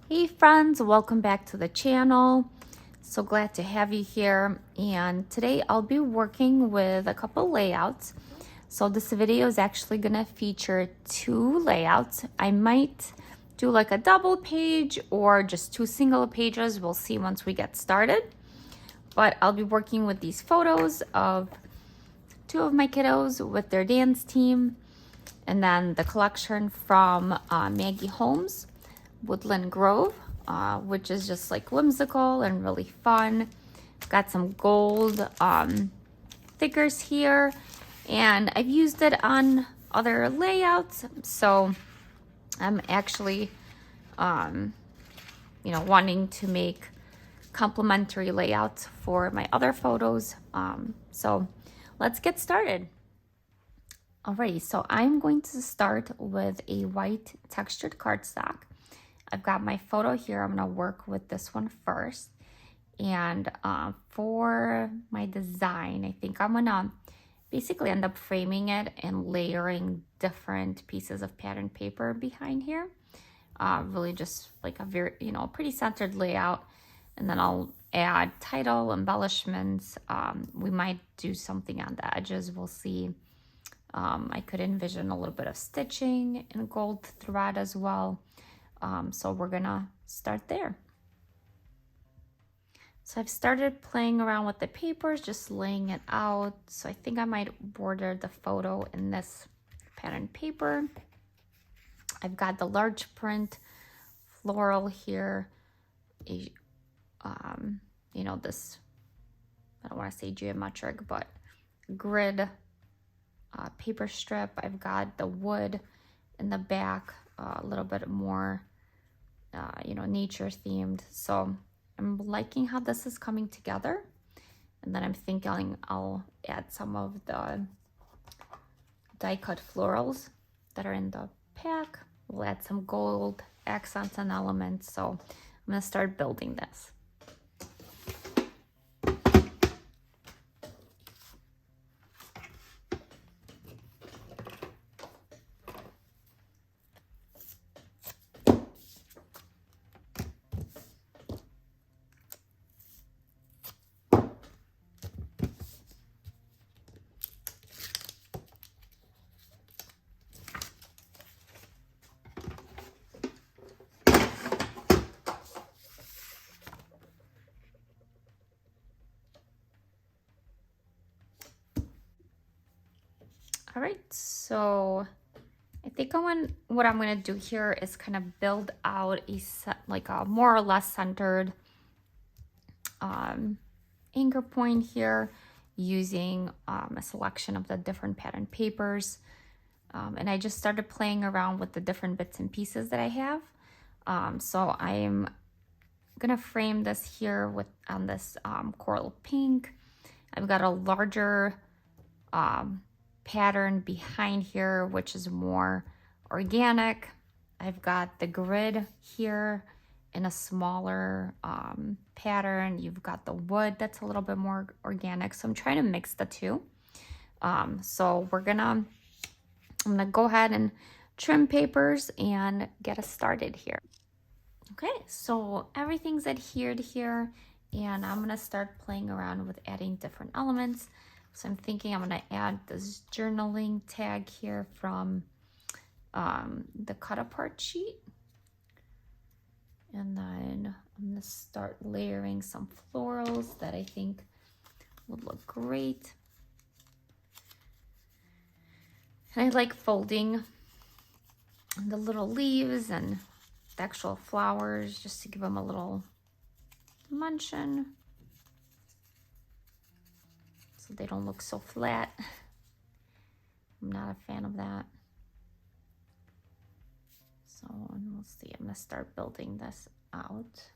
Hey friends, welcome back to the channel. So glad to have you here. And today I'll be working with a couple layouts. So this video is actually gonna feature two layouts. I might do like a double page or just two single pages. We'll see once we get started. But I'll be working with these photos of two of my kiddos with their dance team. And then the collection from Maggie Holmes Woodland Grove, which is just like whimsical and really fun. Got some gold thickers here, and I've used it on other layouts, so I'm actually wanting to make complementary layouts for my other photos. So let's get started. Alrighty, so I'm going to start with a white textured cardstock. I've got my photo here. I'm gonna work with this one first. And for my design, I think I'm gonna basically end up framing it and layering different pieces of pattern paper behind here. Really just like a very, pretty centered layout. And then I'll add title, embellishments. We might do something on the edges, we'll see. I could envision a little bit of stitching and gold thread as well. So we're gonna start there. So I've started playing around with the papers, just laying it out. So I think I might border the photo in this pattern paper. I've got the large print floral here. This, I don't want to say geometric, but grid paper strip. I've got the wood in the back, a little bit more nature themed. So I'm liking how this is coming together. And then I'm thinking I'll add some of the die cut florals that are in the pack. We'll add some gold accents and elements. So I'm gonna start building this. All right, so I think what I'm gonna do here is kind of build out a more or less centered anchor point here using a selection of the different pattern papers. And I just started playing around with the different bits and pieces that I have. So I'm gonna frame this here on this coral pink. I've got a larger pattern behind here, which is more organic. I've got the grid here in a smaller pattern. You've got the wood that's a little bit more organic. So I'm trying to mix the two. So I'm gonna go ahead and trim papers and get us started here. Okay, so everything's adhered here, and I'm gonna start playing around with adding different elements. So I'm thinking I'm gonna add this journaling tag here from the cut apart sheet. And then I'm gonna start layering some florals that I think would look great. And I like folding the little leaves and the actual flowers just to give them a little dimension, so they don't look so flat. I'm not a fan of that. So we'll see, I'm gonna start building this out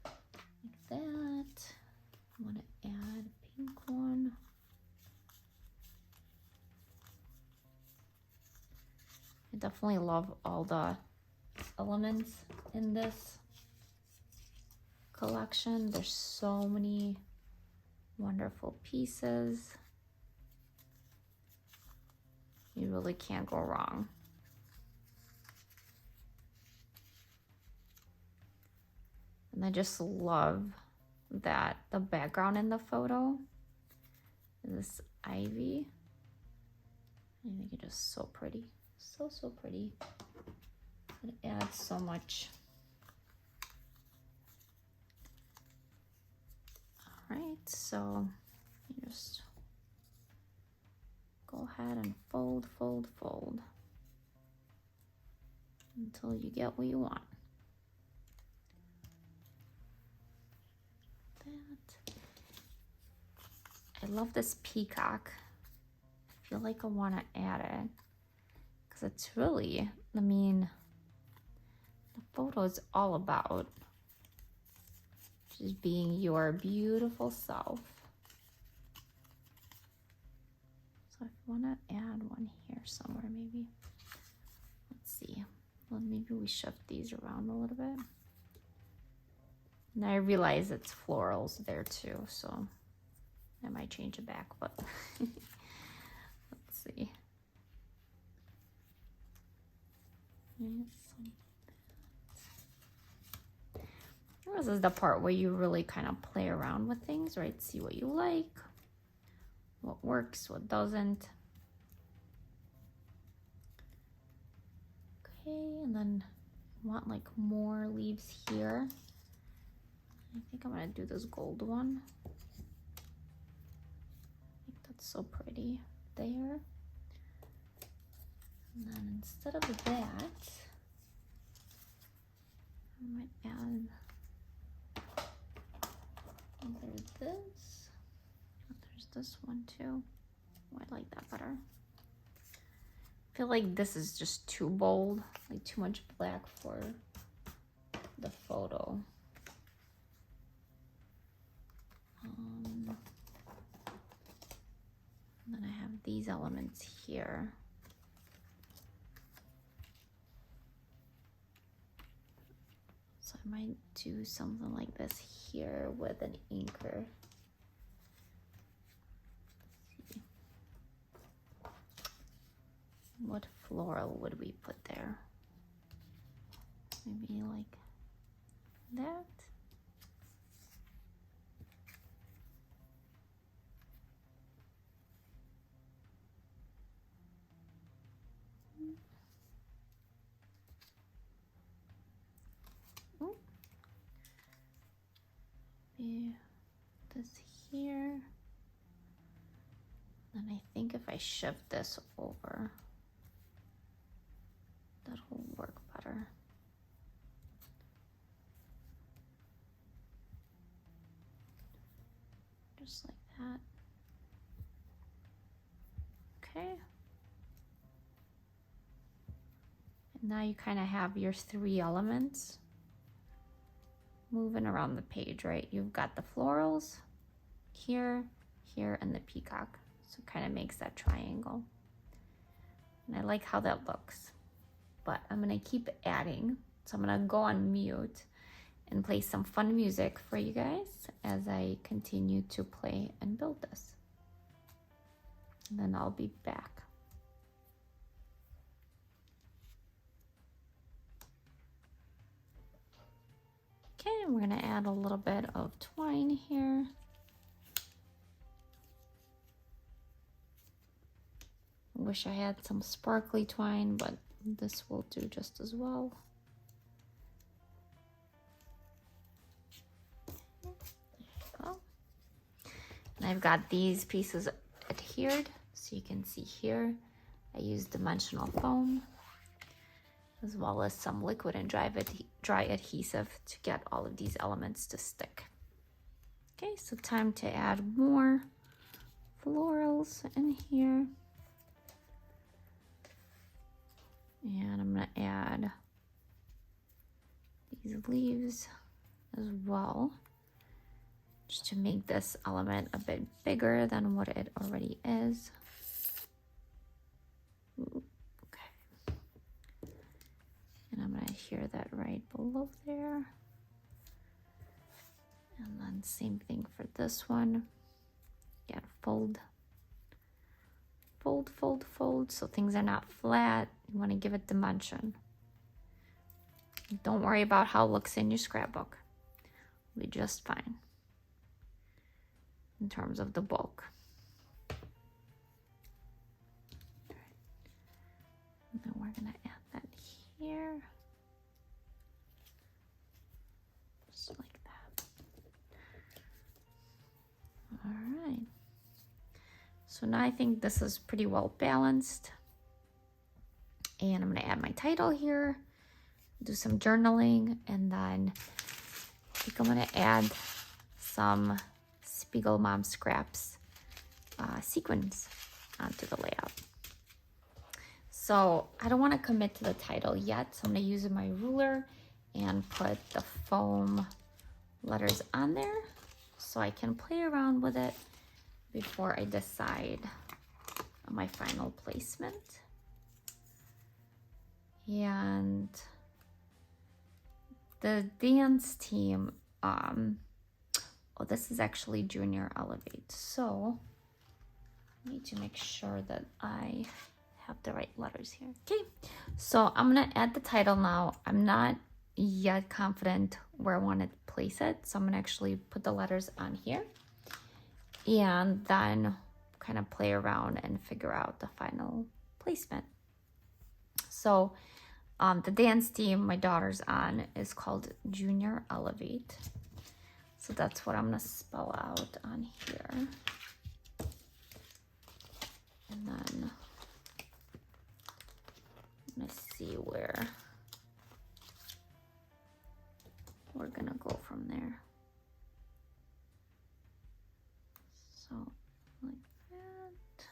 like that. I wanna add a pink one. I definitely love all the elements in this collection. There's so many wonderful pieces. You really can't go wrong. And I just love that the background in the photo is this ivy. I think it's just so pretty. So, so pretty. It adds so much. All right, so you just go ahead and fold, fold, fold until you get what you want. That. I love this peacock. I feel like I want to add it because it's really, I mean, the photo is all about just being your beautiful self. So I want to add one here somewhere maybe. Let's see. Well, maybe we shift these around a little bit. And I realize it's florals there too, so I might change it back, but let's see. This is the part where you really kind of play around with things, right? See what you like, what works, what doesn't. Okay, and then I want like more leaves here. I think I'm gonna do this gold one. I think that's so pretty there. And then instead of that, I might add either this, oh, there's this one too. Oh, I like that better. I feel like this is just too bold, like too much black for the photo. And then I have these elements here. So I might do something like this here with an inker. Let's see. What floral would we put there? Maybe like that. This here. And I think if I shift this over, that'll work better. Just like that. Okay. And now you kind of have your three elements moving around the page, right? You've got the florals here, here, and the peacock. So it kind of makes that triangle. And I like how that looks. But I'm gonna keep adding. So I'm gonna go on mute and play some fun music for you guys as I continue to play and build this. And then I'll be back. Okay, we're gonna add a little bit of twine here. Wish I had some sparkly twine, but this will do just as well. There you go. And I've got these pieces adhered, so you can see here I use dimensional foam as well as some liquid and dry adhesive to get all of these elements to stick. Okay, so time to add more florals in here. And I'm gonna add these leaves as well, just to make this element a bit bigger than what it already is. Ooh, okay. And I'm gonna adhere that right below there. And then same thing for this one. Again, fold. Fold, fold, fold, so things are not flat. You want to give it dimension. Don't worry about how it looks in your scrapbook. be just fine in terms of the bulk. And then we're gonna add that here, just like that. All right. So now I think this is pretty well balanced. And I'm gonna add my title here, do some journaling, and then I think I'm gonna add some SpiegelMom Scraps sequins onto the layout. So I don't want to commit to the title yet, so I'm going to use my ruler and put the foam letters on there so I can play around with it before I decide on my final placement. And the dance team, oh, this is actually Junior Elevate, so I need to make sure that I have the right letters here. Okay, so I'm gonna add the title now. I'm not yet confident where I want to place it, so I'm gonna actually put the letters on here and then kind of play around and figure out the final placement. So the dance team my daughter's on is called Junior Elevate, so that's what I'm gonna spell out on here. And then let's see where we're gonna go from there. So like that.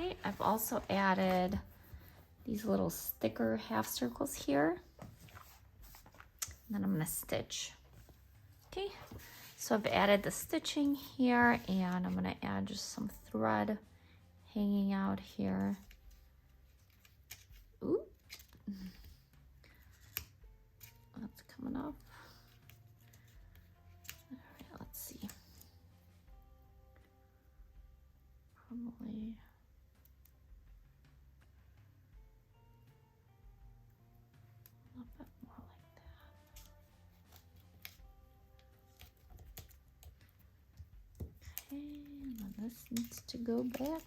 Okay, I've also added these little sticker half circles here. And then I'm gonna stitch. Okay, so I've added the stitching here, and I'm gonna add just some thread hanging out here. Ooh, that's coming up. This needs to go back.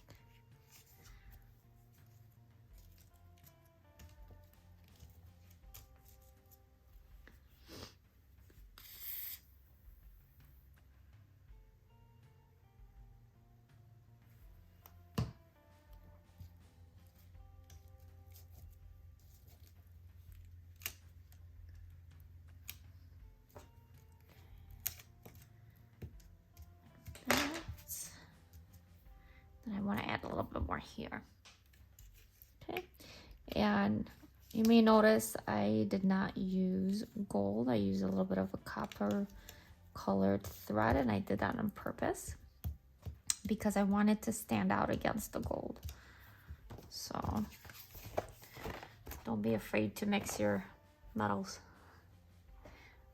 Then I want to add a little bit more here. Okay, and you may notice I did not use gold. I used a little bit of a copper colored thread, and I did that on purpose because I wanted to stand out against the gold. So don't be afraid to mix your metals.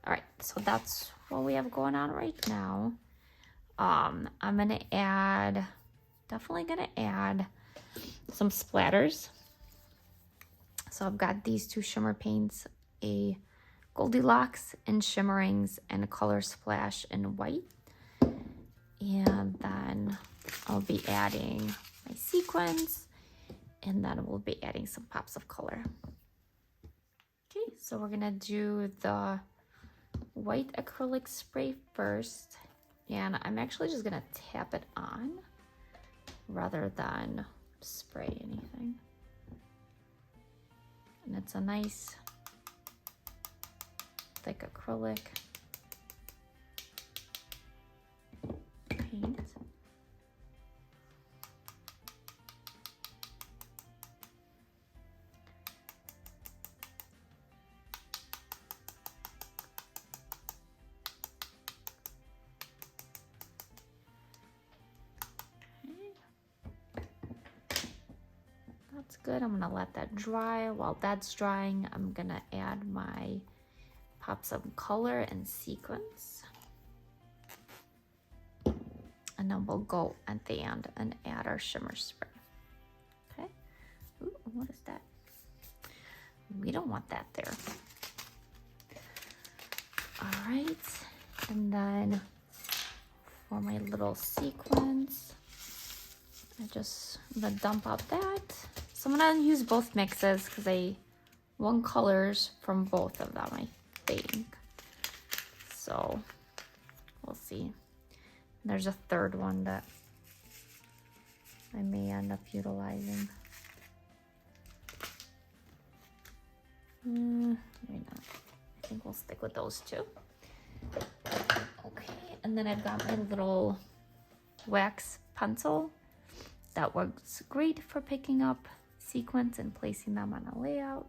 All right, so that's what we have going on right now. I'm gonna add, definitely gonna add some splatters. So I've got these two shimmer paints, a Goldilocks in Shimmerings and a Color Splash in white. And then I'll be adding my sequins, and then we'll be adding some pops of color. Okay, so we're gonna do the white acrylic spray first, and I'm actually just gonna tap it on rather than spray anything. And it's a nice thick acrylic paint. That's good. I'm gonna let that dry. While that's drying, I'm gonna add my pops of color and sequins. And then we'll go at the end and add our shimmer spray. Okay. Ooh, what is that? We don't want that there. All right. And then for my little sequins, I'm gonna dump out that. So I'm gonna use both mixes because I want colors from both of them, I think. So we'll see. There's a third one that I may end up utilizing. Maybe not. I think we'll stick with those two. Okay, and then I've got my little wax pencil that works great for picking up sequins and placing them on a layout.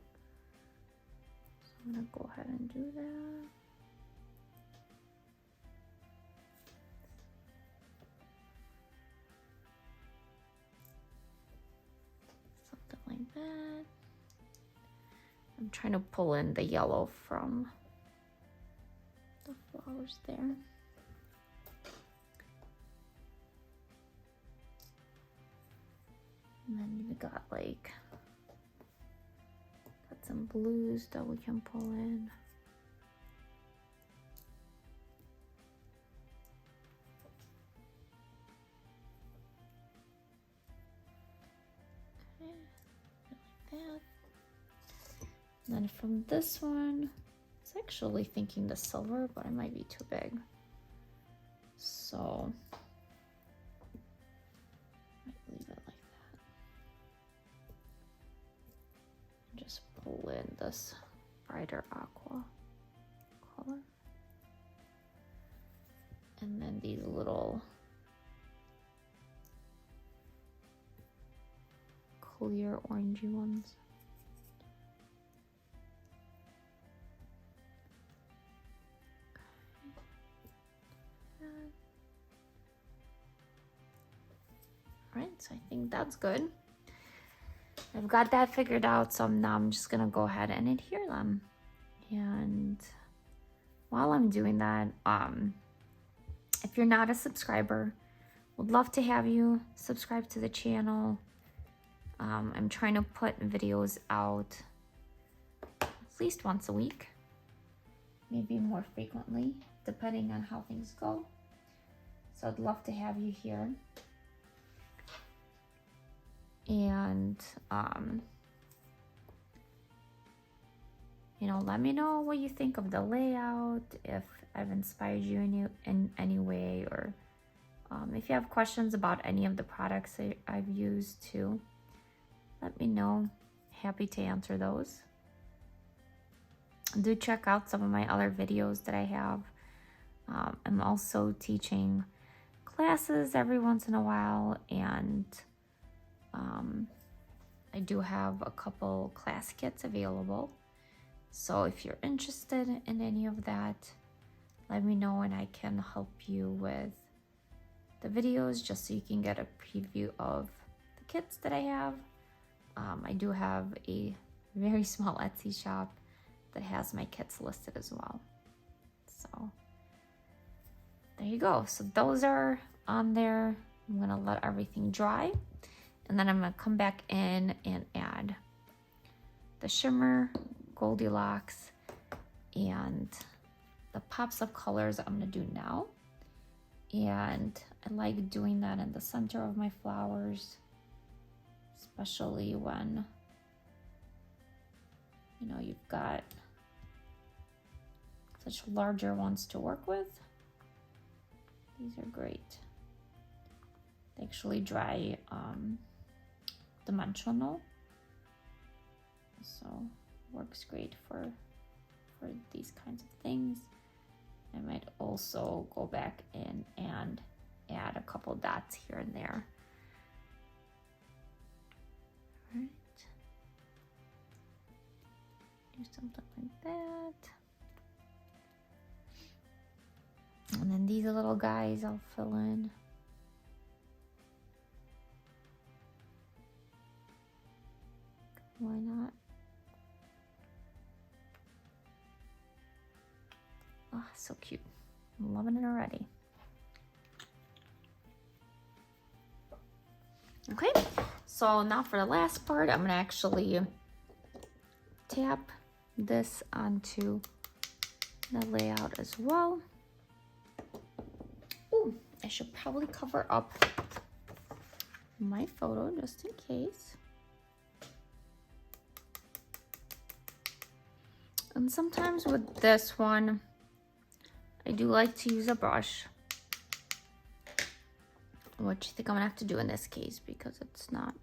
So I'm gonna go ahead and do that. Something like that. I'm trying to pull in the yellow from the flowers there. And then we got some blues that we can pull in. Okay, like that. And then from this one, I was actually thinking the silver, but it might be too big. So I might leave it like that. Just pull in this brighter aqua color. And then these little clear orangey ones. All right, so I think that's good. I've got that figured out, so now I'm just gonna go ahead and adhere them. And while I'm doing that, if you're not a subscriber, would love to have you subscribe to the channel. I'm trying to put videos out at least once a week, maybe more frequently, depending on how things go. So I'd love to have you here. And, you know, let me know what you think of the layout, if I've inspired you in any way, or if you have questions about any of the products I've used too, let me know. Happy to answer those. Do check out some of my other videos that I have. I'm also teaching classes every once in a while, and I do have a couple class kits available. So if you're interested in any of that, let me know and I can help you with the videos just so you can get a preview of the kits that I have. I do have a very small Etsy shop that has my kits listed as well. So there you go. So those are on there. I'm gonna let everything dry, and then I'm gonna come back in and add the shimmer, Goldilocks, and the pops of colors I'm gonna do now. And I like doing that in the center of my flowers, especially when, you know, you've got such larger ones to work with. These are great. They actually dry dimensional, so works great for these kinds of things. I might also go back in and add a couple dots here and there. All right. Do something like that. And then these little guys I'll fill in. Why not? Oh, so cute. I'm loving it already. Okay, so now for the last part, I'm gonna actually tap this onto the layout as well. Ooh, I should probably cover up my photo just in case. And sometimes with this one, I do like to use a brush, which I think I'm gonna have to do in this case because it's not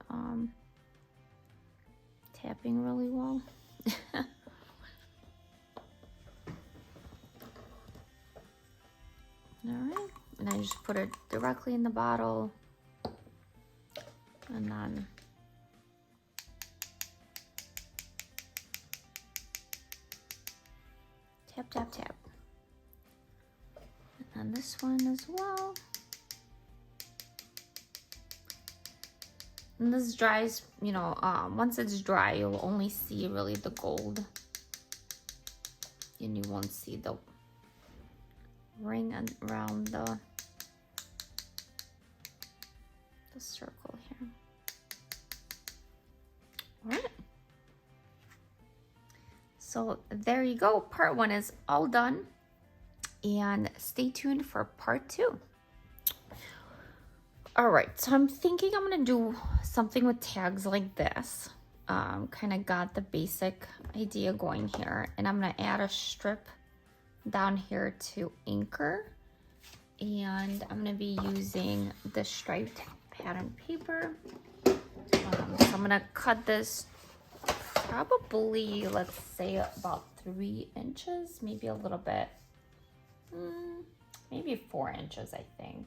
tapping really well. All right, and I just put it directly in the bottle, and then tap, tap, tap. And this one as well. And this dries, you know, once it's dry, you'll only see really the gold, and you won't see the ring around the circle here. All right. So there you go. Part 1 is all done, and stay tuned for part 2. All right, so I'm thinking I'm gonna do something with tags like this. Kind of got the basic idea going here, and I'm gonna add a strip down here to anchor, and I'm gonna be using the striped pattern paper. So I'm gonna cut this probably, let's say about 3 inches, maybe a little bit, maybe 4 inches, I think.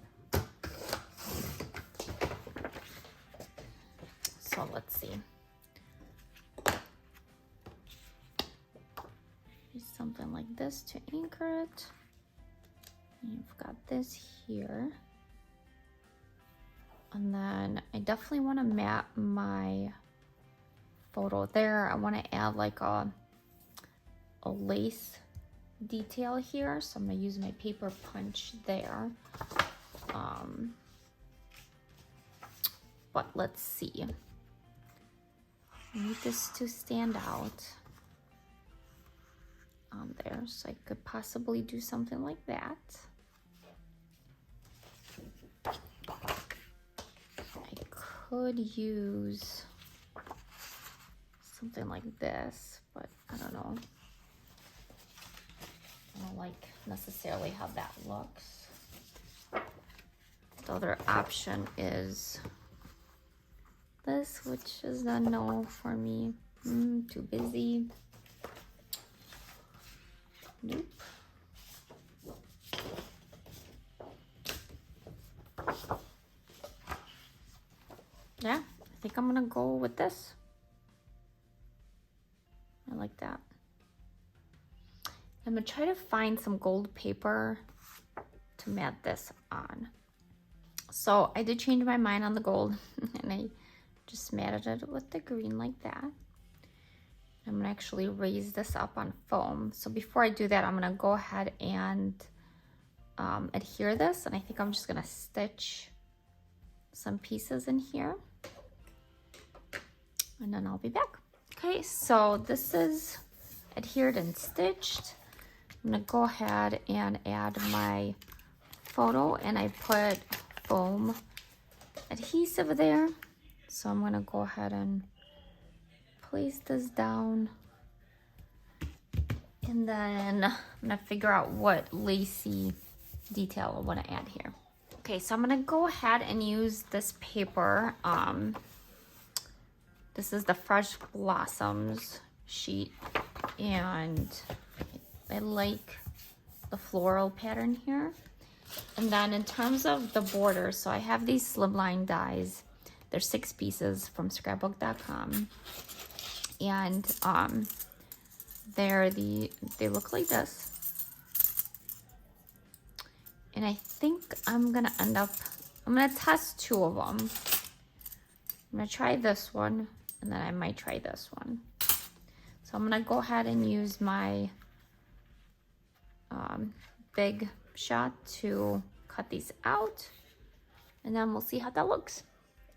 So let's see. Use something like this to anchor it. You've got this here. And then I definitely want to map my photo there. I want to add like a lace detail here. So I'm going to use my paper punch there. But let's see. I need this to stand out on there, so I could possibly do something like that. I could use something like this, but I don't know. I don't like necessarily how that looks. The other option is this, which is a no for me. Too busy. Nope. Yeah, I think I'm gonna go with this. I like that. I'm gonna try to find some gold paper to mat this on. So I did change my mind on the gold and I just matted it with the green like that. I'm gonna actually raise this up on foam. So before I do that, I'm gonna go ahead and adhere this, and I think I'm just gonna stitch some pieces in here, and then I'll be back. Okay, so this is adhered and stitched. I'm gonna go ahead and add my photo, and I put foam adhesive there. So I'm gonna go ahead and place this down, and then I'm gonna figure out what lacy detail I want to add here. Okay, so I'm gonna go ahead and use this paper. This is the Fresh Blossoms sheet, and I like the floral pattern here. And then in terms of the border, so I have these slimline dies. They're 6 pieces from scrapbook.com, and they look like this. And I think I'm gonna test 2 of them. I'm gonna try this one, and then I might try this one. So I'm gonna go ahead and use my big shot to cut these out, and then we'll see how that looks.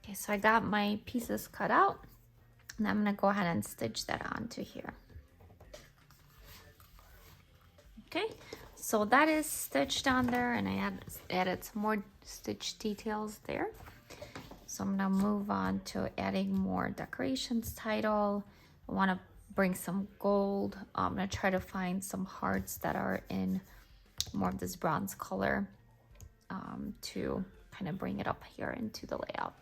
Okay, so I got my pieces cut out, and I'm gonna go ahead and stitch that onto here. Okay, so that is stitched on there, and I added some more stitch details there. So I'm gonna move on to adding more decorations title. I wanna bring some gold. I'm gonna try to find some hearts that are in more of this bronze color to kind of bring it up here into the layout.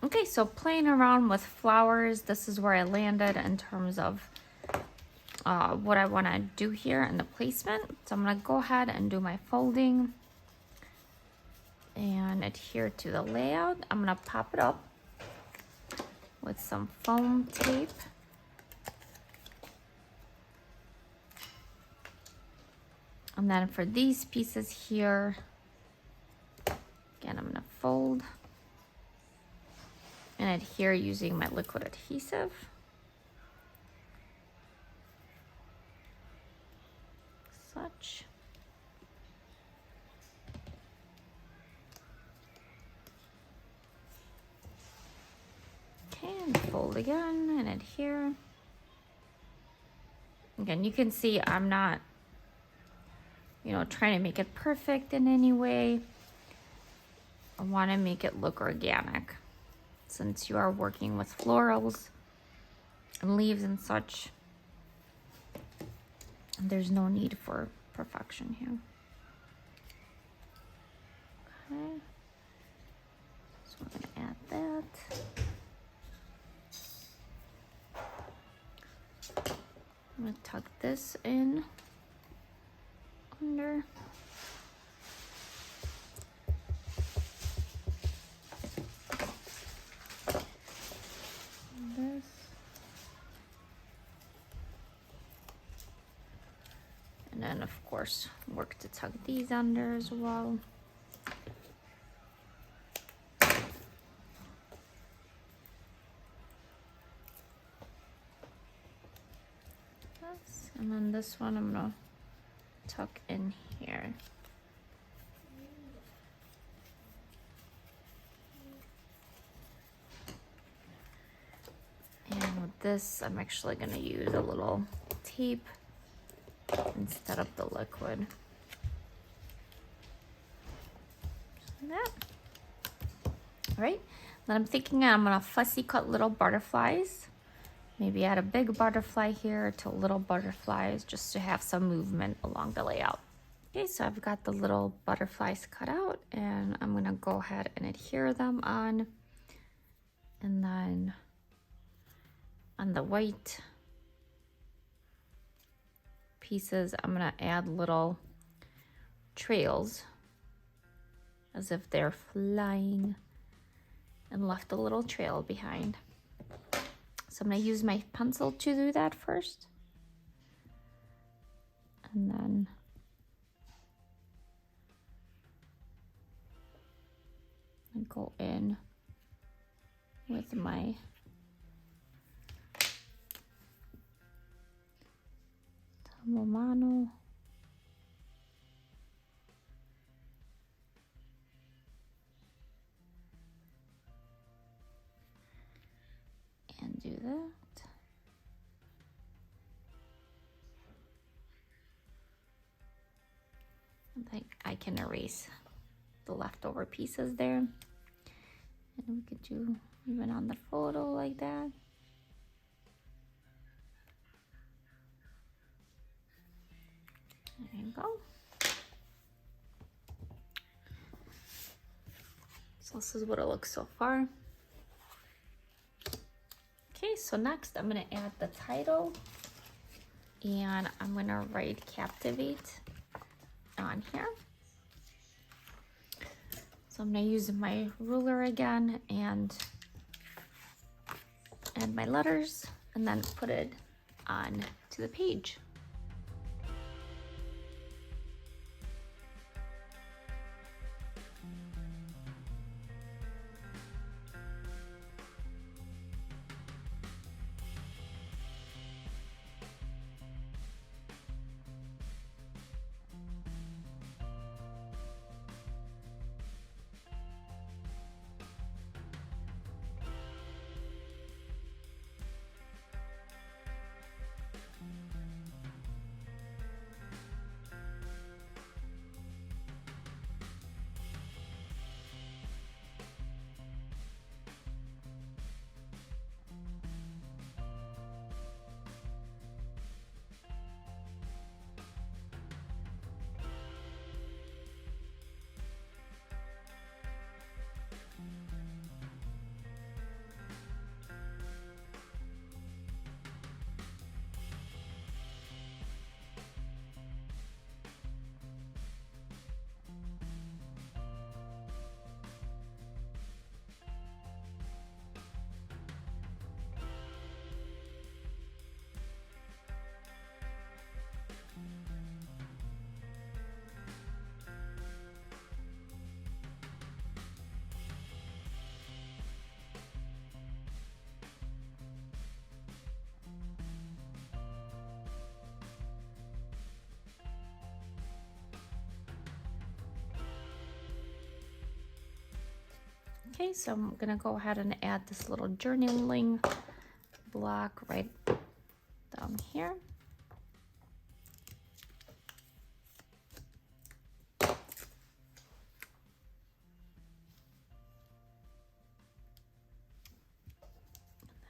Okay, so playing around with flowers, this is where I landed in terms of what I want to do here in the placement. So I'm going to go ahead and do my folding and adhere to the layout. I'm going to pop it up with some foam tape. And then for these pieces here, again, I'm going to fold and adhere using my liquid adhesive. Such. Okay, and fold again and adhere. Again, you can see I'm not, trying to make it perfect in any way. I want to make it look organic. Since you are working with florals and leaves and such, there's no need for perfection here. Okay, so we're going to add that. I'm going to tuck this in under. This. And then of course work to tuck these under as well. And then this one I'm gonna tuck in here. And with this, I'm actually going to use a little tape instead of the liquid. Just like that. All right, Then I'm thinking I'm gonna fussy cut little butterflies. Maybe add a big butterfly here to little butterflies just to have some movement along the layout. Okay, so I've got the little butterflies cut out and I'm gonna go ahead and adhere them on. And then on the white pieces, I'm gonna add little trails as if they're flying and left a little trail behind. So I'm gonna use my pencil to do that first. And then I go in with my Tamomano. And do that. I think I can erase the leftover pieces there. And we could do even on the photo like that. There you go. So this is what it looks so far. Okay, so next I'm gonna add the title and I'm gonna write Captivate on here. So I'm gonna use my ruler again and add my letters and then put it on to the page. Okay, so I'm gonna go ahead and add this little journaling block right down here.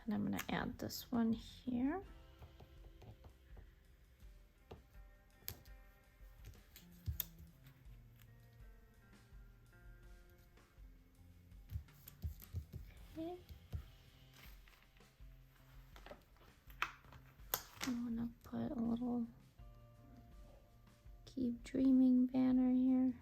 And I'm gonna add this one here. Okay. I want to put a little Keep Dreaming banner here.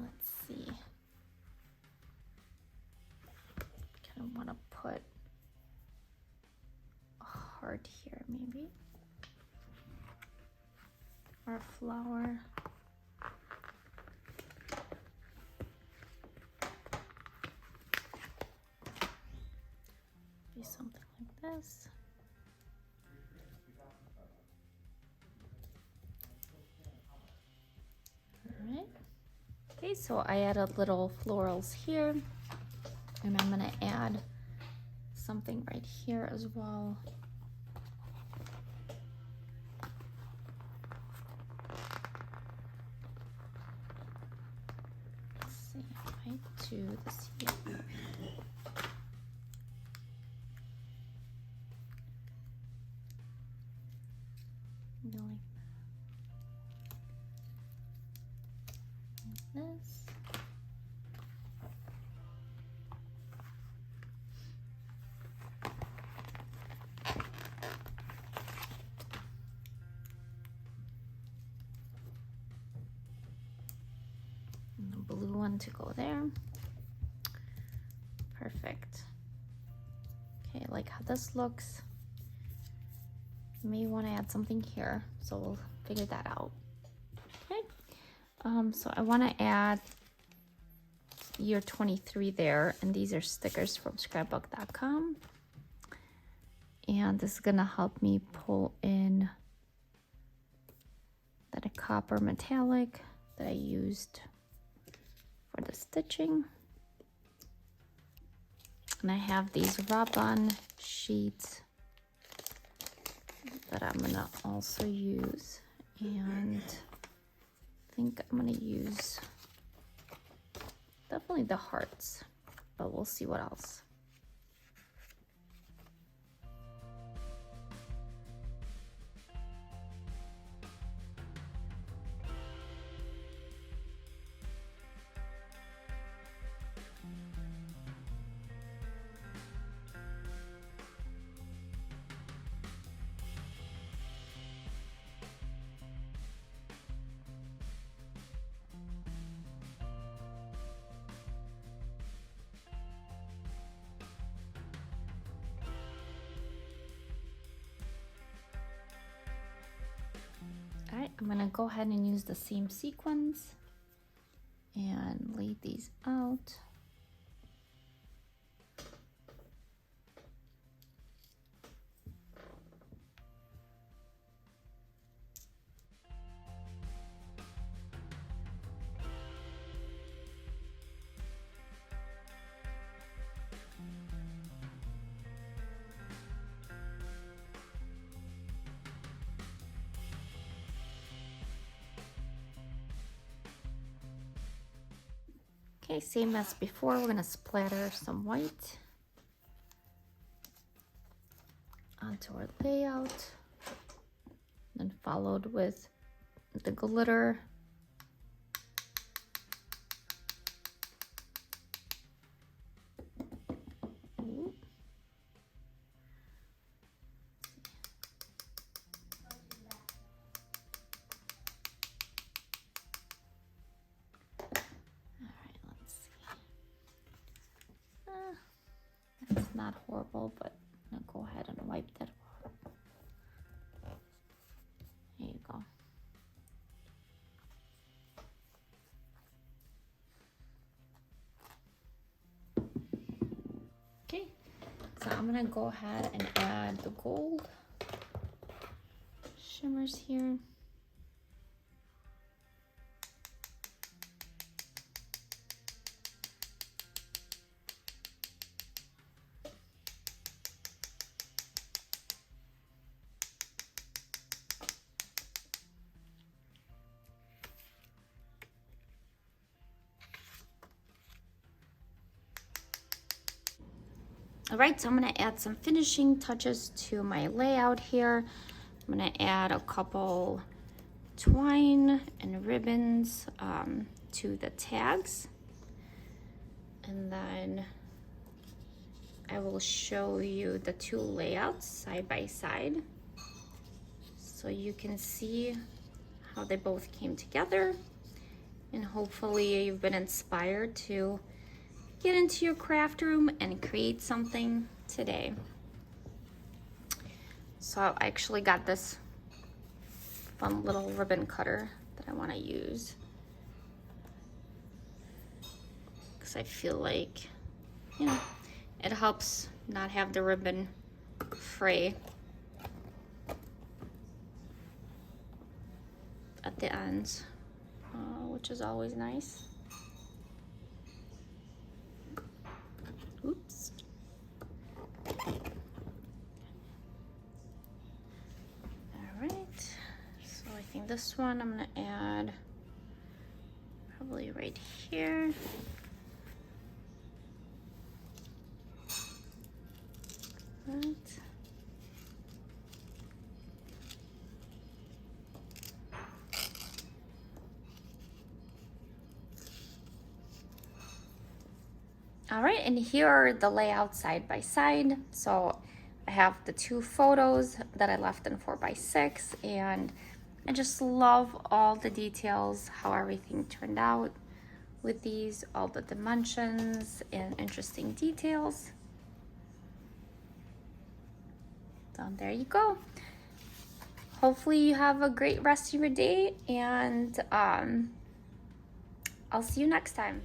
Let's see. Kind of want to put a heart here maybe. Or a flower. Be something like this. Alright. Okay, so I added little florals here. And I'm gonna add something right here as well. right to the seam. Like this. And the blue one to go there. Perfect. Okay, I like how this looks. May want to add something here, so we'll figure that out. Okay, so I want to add year 23 there, and these are stickers from scrapbook.com, and this is gonna help me pull in that copper metallic that I used for the stitching. And I have these rub-on sheets that I'm gonna also use, and I think I'm gonna use definitely the hearts, but we'll see what else. All right, I'm gonna go ahead and use the same sequins and lay these out. Okay, same as before, we're gonna splatter some white onto our layout, then followed with the glitter. Ooh. It's not horrible, but I'm gonna go ahead and wipe that off. There you go. Okay, so I'm gonna go ahead and add the gold shimmers here. All right, so I'm gonna add some finishing touches to my layout here. I'm gonna add a couple twine and ribbons to the tags. And then I will show you the two layouts side by side, so you can see how they both came together. And hopefully you've been inspired to get into your craft room and create something today. So I actually got this fun little ribbon cutter that I want to use, because I feel like, you know, it helps not have the ribbon fray at the ends, which is always nice. Oops. All right, so I think this one I'm gonna add probably right here. All right, and here are the layouts side by side. So I have the two photos that I left in 4x6, and I just love all the details, how everything turned out with these, all the dimensions and interesting details. So there you go. Hopefully you have a great rest of your day, and I'll see you next time.